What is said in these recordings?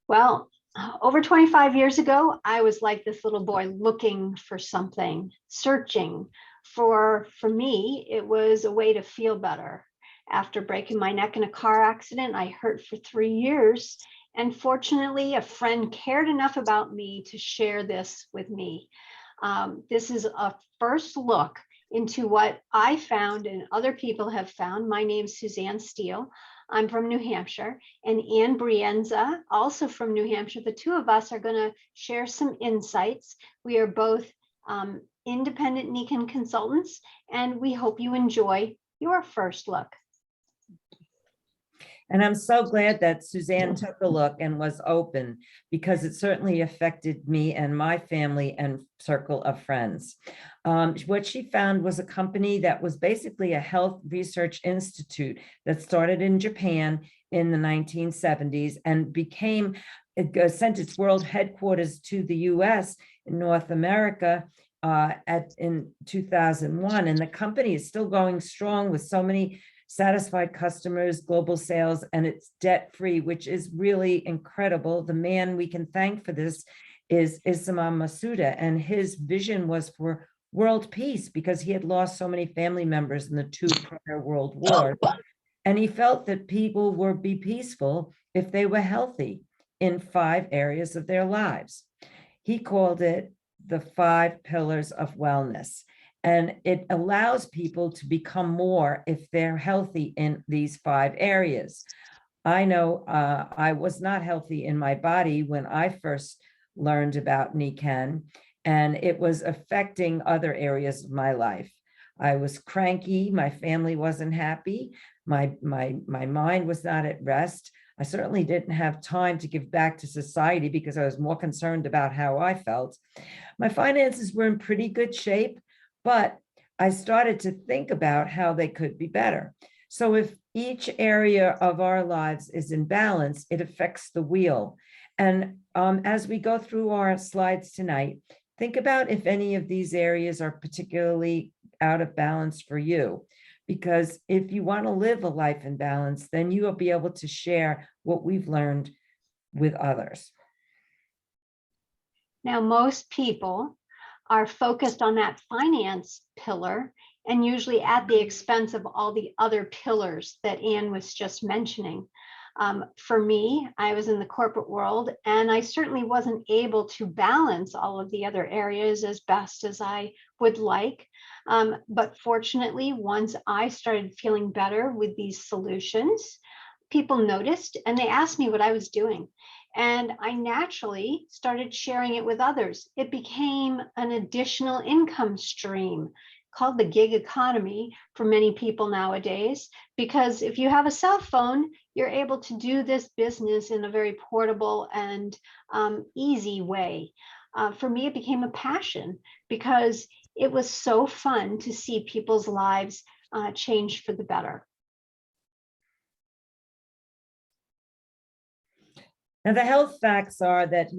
Well, over 25 years ago, I was like this little boy looking for something, searching for me, it was a way to feel better. After breaking my neck in a car accident, I hurt for 3 years. And fortunately, a friend cared enough about me to share this with me. This is a first look into what I found and other people have found. My name's Suzanne Steele. I'm from New Hampshire, and Ann Brienza, also from New Hampshire. The two of us are going to share some insights. We are both independent Nikken consultants, and we hope you enjoy your first look. And I'm so glad that Suzanne took a look and was open, because it certainly affected me and my family and circle of friends. What she found was a company that was basically a health research institute that started in Japan in the 1970s and sent its world headquarters to the US in North America in 2001. And the company is still going strong with so many satisfied customers, global sales, and it's debt-free, which is really incredible. The man we can thank for this is Isamu Masuda, and his vision was for world peace because he had lost so many family members in the two prior world wars. And he felt that people would be peaceful if they were healthy in 5 areas of their lives. He called it the 5 pillars of wellness. And it allows people to become more if they're healthy in these 5 areas. I know I was not healthy in my body when I first learned about Nikken, and it was affecting other areas of my life. I was cranky, my family wasn't happy, my mind was not at rest. I certainly didn't have time to give back to society because I was more concerned about how I felt. My finances were in pretty good shape, but I started to think about how they could be better. So if each area of our lives is in balance, it affects the wheel. And as we go through our slides tonight, think about if any of these areas are particularly out of balance for you. Because if you want to live a life in balance, then you will be able to share what we've learned with others. Now, most people are focused on that finance pillar and usually at the expense of all the other pillars that Ann was just mentioning. For me, I was in the corporate world and I certainly wasn't able to balance all of the other areas as best as I would like. But fortunately, once I started feeling better with these solutions, people noticed and they asked me what I was doing. And I naturally started sharing it with others. It became an additional income stream called the gig economy for many people nowadays, because if you have a cell phone, you're able to do this business in a very portable and easy way. For me, it became a passion because it was so fun to see people's lives change for the better. Now, the health facts are that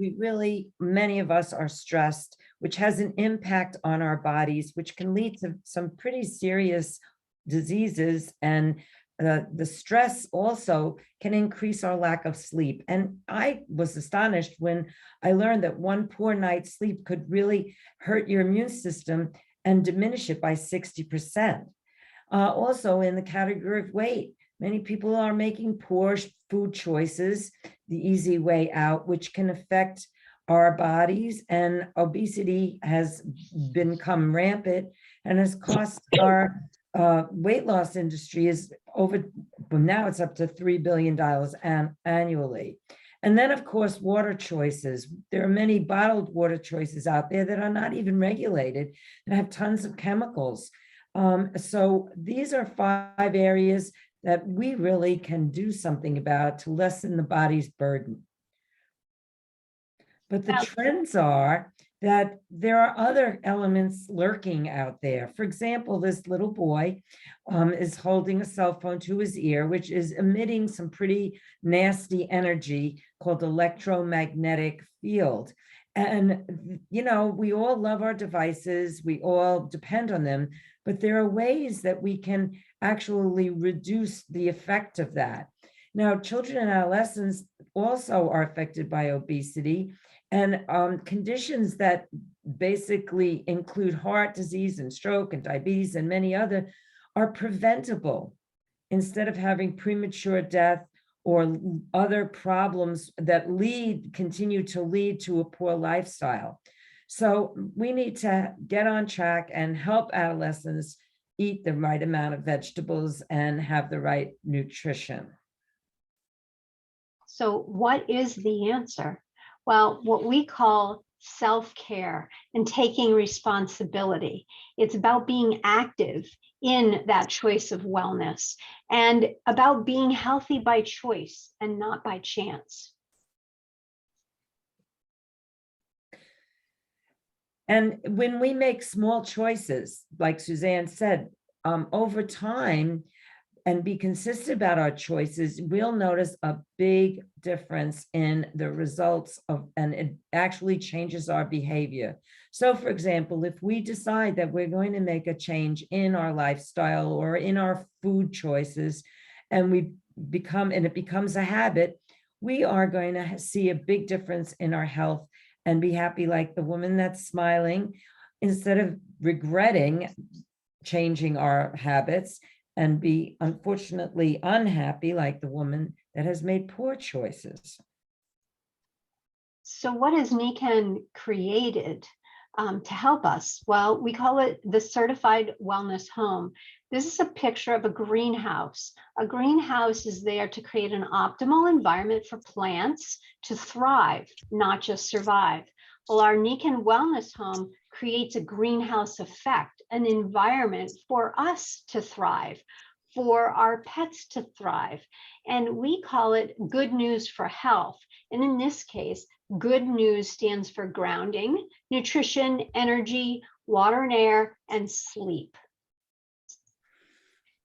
many of us are stressed, which has an impact on our bodies, which can lead to some pretty serious diseases. And the stress also can increase our lack of sleep. And I was astonished when I learned that one poor night's sleep could really hurt your immune system and diminish it by 60%. Also, in the category of weight, many people are making poor food choices, the easy way out, which can affect our bodies. And obesity has become rampant and has cost our weight loss industry now it's up to $3 billion annually. And then, of course, water choices. There are many bottled water choices out there that are not even regulated and have tons of chemicals. So these are 5 areas that we really can do something about to lessen the body's burden. But the trends are that there are other elements lurking out there. For example, this little boy is holding a cell phone to his ear, which is emitting some pretty nasty energy called electromagnetic field. And, you know, we all love our devices, we all depend on them, but there are ways that we can actually reduce the effect of that. Now, children and adolescents also are affected by obesity, and conditions that basically include heart disease and stroke and diabetes and many other are preventable instead of having premature death or other problems that continue to lead to a poor lifestyle. So we need to get on track and help adolescents eat the right amount of vegetables and have the right nutrition. So what is the answer? Well, what we call self-care and taking responsibility. It's about being active in that choice of wellness and about being healthy by choice and not by chance. And when we make small choices, like Suzanne said, over time, and be consistent about our choices, we'll notice a big difference in the results of, and it actually changes our behavior. So for example, if we decide that we're going to make a change in our lifestyle or in our food choices, and it becomes a habit, we are going to see a big difference in our health and be happy like the woman that's smiling, instead of regretting changing our habits and be unfortunately unhappy like the woman that has made poor choices. So what has Nikken created to help us? Well, we call it the Certified Wellness Home. This is a picture of a greenhouse. A greenhouse is there to create an optimal environment for plants to thrive, not just survive. Well, our Nikken Wellness Home creates a greenhouse effect, an environment for us to thrive, for our pets to thrive. And we call it Good News for Health. And in this case, good news stands for grounding, nutrition, energy, water and air, and sleep.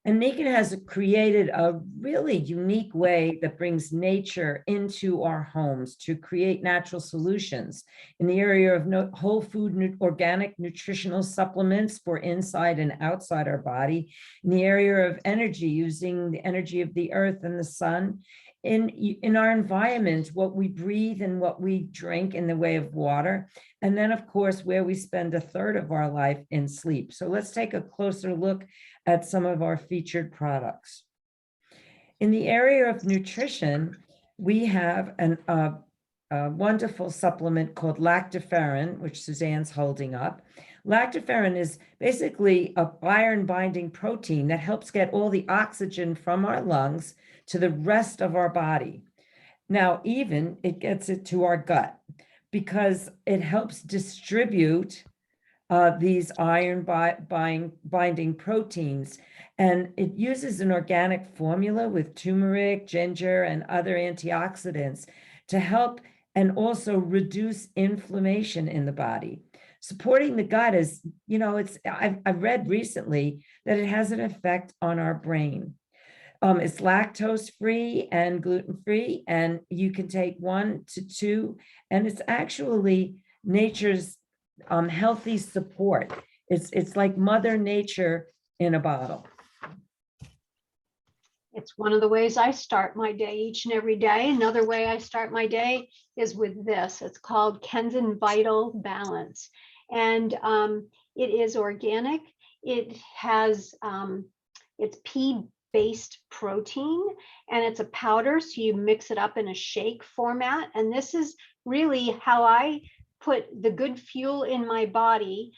And Nikken has created a really unique way that brings nature into our homes to create natural solutions in the area of whole food, organic nutritional supplements for inside and outside our body, in the area of energy, using the energy of the earth and the sun, in our environment, what we breathe and what we drink in the way of water, and then of course, where we spend a third of our life in sleep. So let's take a closer look at some of our featured products. In the area of nutrition, we have a wonderful supplement called lactoferrin, which Suzanne's holding up. Lactoferrin is basically a iron binding protein that helps get all the oxygen from our lungs to the rest of our body. Now, even it gets it to our gut because it helps distribute these iron binding proteins. And it uses an organic formula with turmeric, ginger, and other antioxidants to help and also reduce inflammation in the body. Supporting the gut is, I've read recently that it has an effect on our brain. It's lactose free and gluten free, and you can take 1 to 2, and it's actually nature's healthy support. It's like Mother Nature in a bottle. It's one of the ways I start my day each and every day. Another way I start my day is with this. It's called Kenzen Vital Balance. And it is organic. It has, it's pea-based protein, and it's a powder. So you mix it up in a shake format. And this is really how I put the good fuel in my body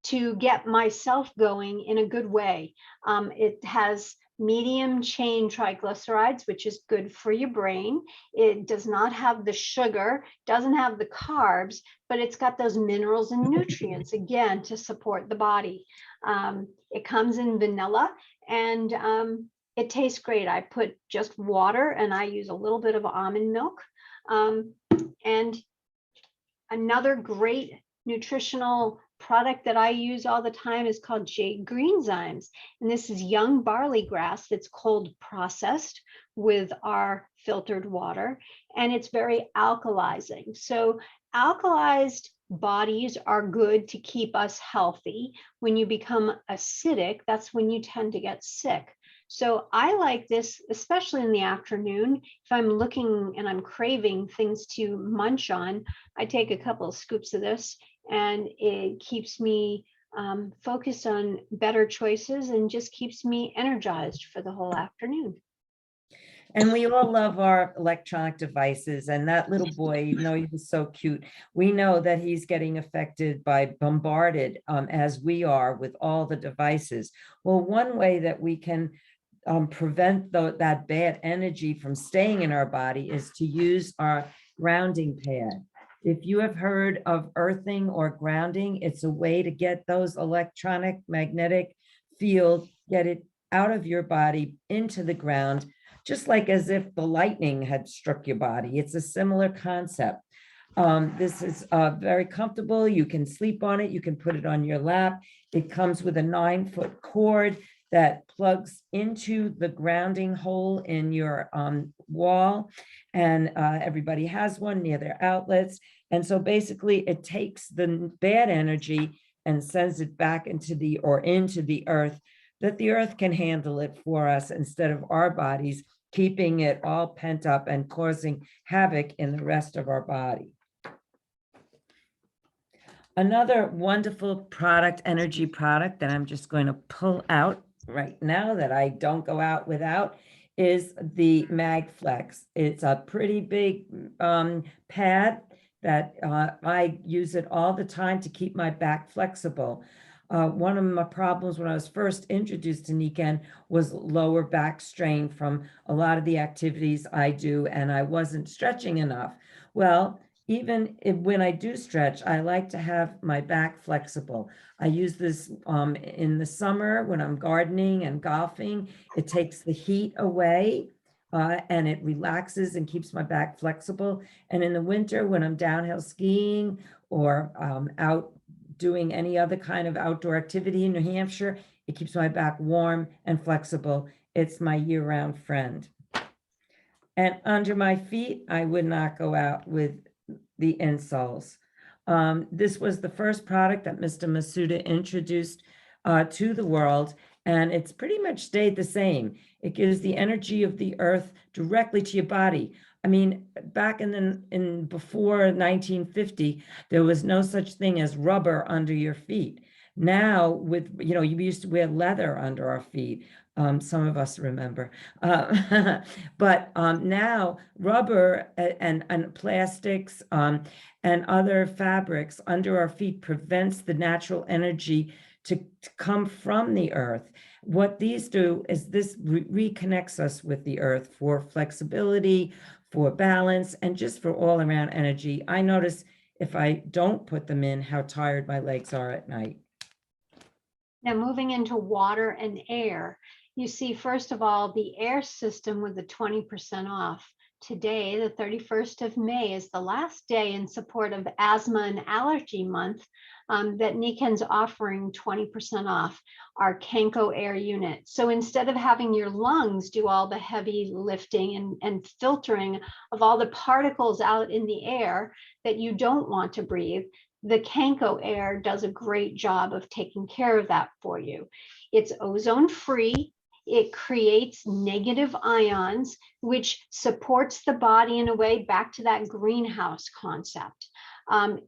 to get myself going in a good way. It has medium chain triglycerides, which is good for your brain. It does not have the sugar, doesn't have the carbs, but it's got those minerals and nutrients, again, to support the body. It comes in vanilla, and it tastes great. I put just water, and I use a little bit of almond milk. And another great nutritional product that I use all the time is called Jade Greenzymes. And this is young barley grass that's cold processed with our filtered water, and it's very alkalizing. So alkalized bodies are good to keep us healthy. When you become acidic, that's when you tend to get sick. So I like this, especially in the afternoon. If I'm looking and I'm craving things to munch on, I take a couple of scoops of this, and it keeps me focused on better choices and just keeps me energized for the whole afternoon. And we all love our electronic devices, and that little boy, even though he was so cute, we know that he's getting affected by bombarded, as we are, with all the devices. Well, one way that we can prevent that bad energy from staying in our body is to use our grounding pad. If you have heard of earthing or grounding, it's a way to get those electronic magnetic field, get it out of your body into the ground, just like as if the lightning had struck your body. It's a similar concept. This is very comfortable. You can sleep on it. You can put it on your lap. It comes with a 9-foot cord that plugs into the grounding hole in your wall. And everybody has one near their outlets. And so basically it takes the bad energy and sends it back into the earth, that the earth can handle it for us instead of our bodies keeping it all pent up and causing havoc in the rest of our body. Another wonderful product, energy product, that I'm just going to pull out right now that I don't go out without, is the MagFlex. It's a pretty big pad that I use it all the time to keep my back flexible. One of my problems when I was first introduced to Nikken was lower back strain from a lot of the activities I do, and I wasn't stretching enough. Well, even when I do stretch, I like to have my back flexible. I use this in the summer when I'm gardening and golfing. It takes the heat away and it relaxes and keeps my back flexible. And in the winter, when I'm downhill skiing or out doing any other kind of outdoor activity in New Hampshire, it keeps my back warm and flexible. It's my year-round friend. And under my feet, I would not go out with the insoles. This was the first product that Mr. Masuda introduced to the world, and it's pretty much stayed the same. It gives the energy of the earth directly to your body. I mean, back in before 1950, there was no such thing as rubber under your feet. Now, with, you know, you used to wear leather under our feet. Some of us remember, but now rubber and plastics and other fabrics under our feet prevents the natural energy to come from the earth. What these do is this reconnects us with the earth for flexibility, for balance, and just for all around energy. I notice if I don't put them in, how tired my legs are at night. Now, moving into water and air, you see, first of all, the air system with the 20% off. Today, the 31st of May, is the last day in support of Asthma and Allergy Month that Nikken's offering 20% off our Kenko Air unit. So instead of having your lungs do all the heavy lifting and filtering of all the particles out in the air that you don't want to breathe, the Kenko Air does a great job of taking care of that for you. It's ozone free. It creates negative ions, which supports the body in a way back to that greenhouse concept.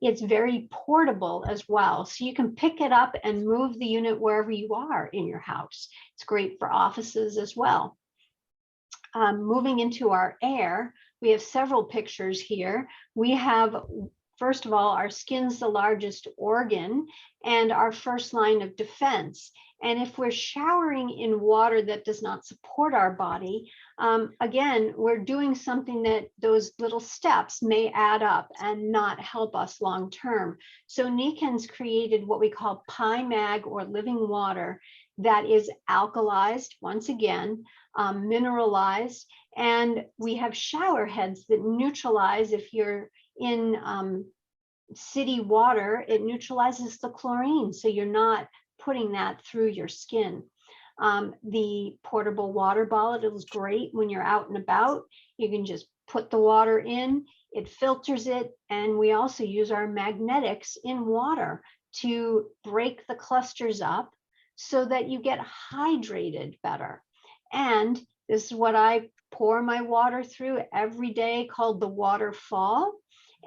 It's very portable as well. So you can pick it up and move the unit wherever you are in your house. It's great for offices as well. Moving into our air, we have several pictures here. We have, first of all, our skin's the largest organ and our first line of defense. And if we're showering in water that does not support our body, again, we're doing something that those little steps may add up and not help us long term. So Nikken's created what we call PiMag, or living water, that is alkalized, once again, mineralized, and we have shower heads that neutralize. If you're in city water, it neutralizes the chlorine, so you're not putting that through your skin. The portable water bottle is great when you're out and about. You can just put the water in, it filters it, and we also use our magnetics in water to break the clusters up so that you get hydrated better. And this is what I pour my water through every day, called the waterfall.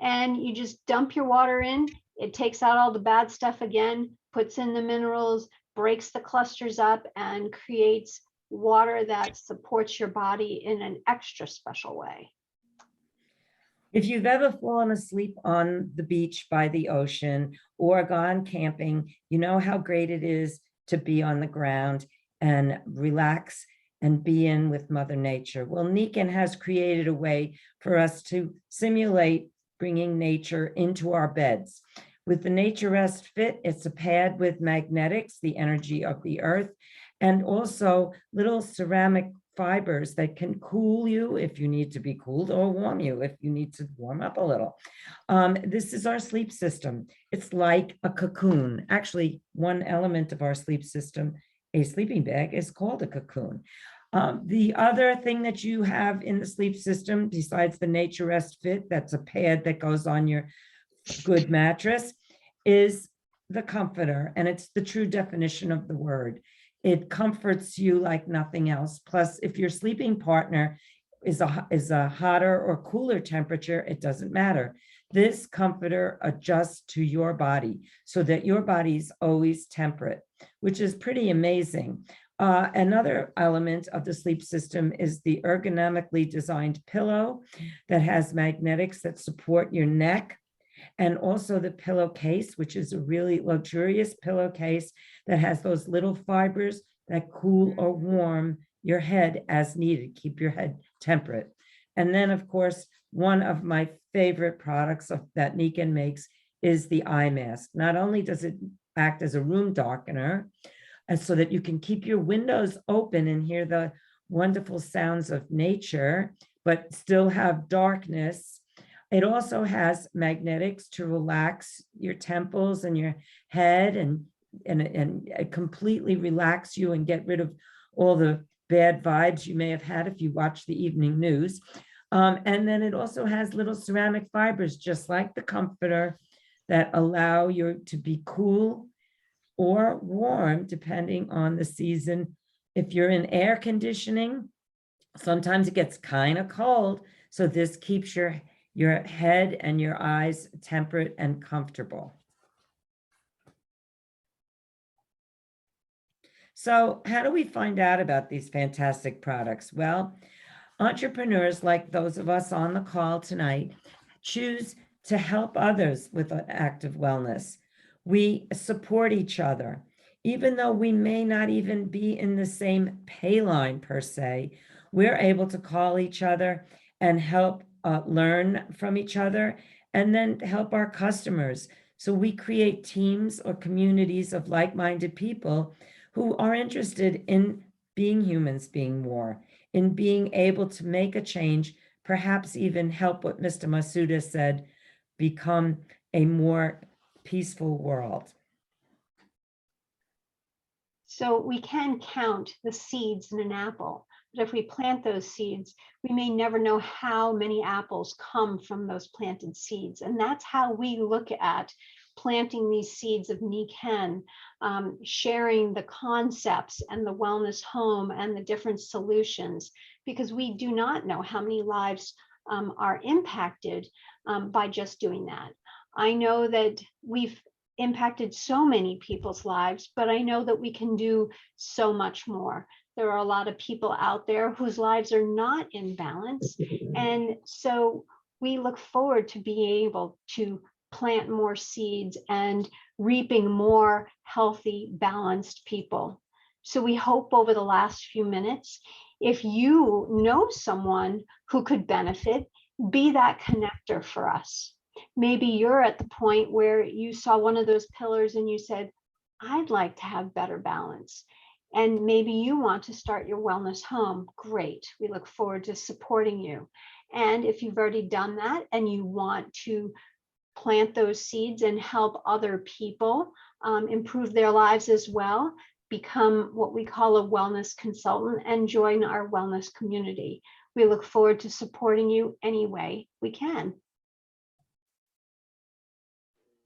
And you just dump your water in, it takes out all the bad stuff again, puts in the minerals, breaks the clusters up, and creates water that supports your body in an extra special way. If you've ever fallen asleep on the beach by the ocean or gone camping, you know how great it is to be on the ground and relax and be in with Mother Nature. Well, Nikken has created a way for us to simulate bringing nature into our beds. With the Nature Rest Fit, it's a pad with magnetics, the energy of the earth, and also little ceramic fibers that can cool you if you need to be cooled, or warm you if you need to warm up a little. This is our sleep system. It's like a cocoon. Actually, one element of our sleep system, a sleeping bag, is called a cocoon. The other thing that you have in the sleep system, besides the Nature Rest Fit, that's a pad that goes on your good mattress, is the comforter. And it's the true definition of the word. It comforts you like nothing else. Plus, if your sleeping partner is a hotter or cooler temperature, it doesn't matter. This comforter adjusts to your body so that your body's always temperate, which is pretty amazing. Another element of the sleep system is the ergonomically designed pillow that has magnetics that support your neck, and also the pillowcase, which is a really luxurious pillowcase that has those little fibers that cool or warm your head as needed, keep your head temperate. And then, of course, one of my favorite products that Nikken makes is the eye mask. Not only does it act as a room darkener, and so that you can keep your windows open and hear the wonderful sounds of nature, but still have darkness. It also has magnetics to relax your temples and your head and completely relax you and get rid of all the bad vibes you may have had if you watch the evening news. And then it also has little ceramic fibers, just like the comforter, that allow you to be cool or warm, depending on the season. If you're in air conditioning, sometimes it gets kind of cold. So this keeps your head and your eyes temperate and comfortable. So how do we find out about these fantastic products? Well, entrepreneurs like those of us on the call tonight choose to help others with active wellness. We support each other. Even though we may not even be in the same pay line per se, we're able to call each other and help learn from each other, and then help our customers. So we create teams or communities of like-minded people who are interested in being humans being more, in being able to make a change, perhaps even help what Mr. Masuda said, become a more peaceful world. So we can count the seeds in an apple, but if we plant those seeds, we may never know how many apples come from those planted seeds. And that's how we look at planting these seeds of Nikken, sharing the concepts and the wellness home and the different solutions, because we do not know how many lives are impacted by just doing that. I know that we've impacted so many people's lives, but I know that we can do so much more. There are a lot of people out there whose lives are not in balance. And so we look forward to being able to plant more seeds and reaping more healthy, balanced people. So we hope over the last few minutes, if you know someone who could benefit, be that connector for us. Maybe you're at the point where you saw one of those pillars and you said, I'd like to have better balance. And maybe you want to start your wellness home. Great. We look forward to supporting you. And if you've already done that and you want to plant those seeds and help other people improve their lives as well, become what we call a wellness consultant and join our wellness community. We look forward to supporting you any way we can.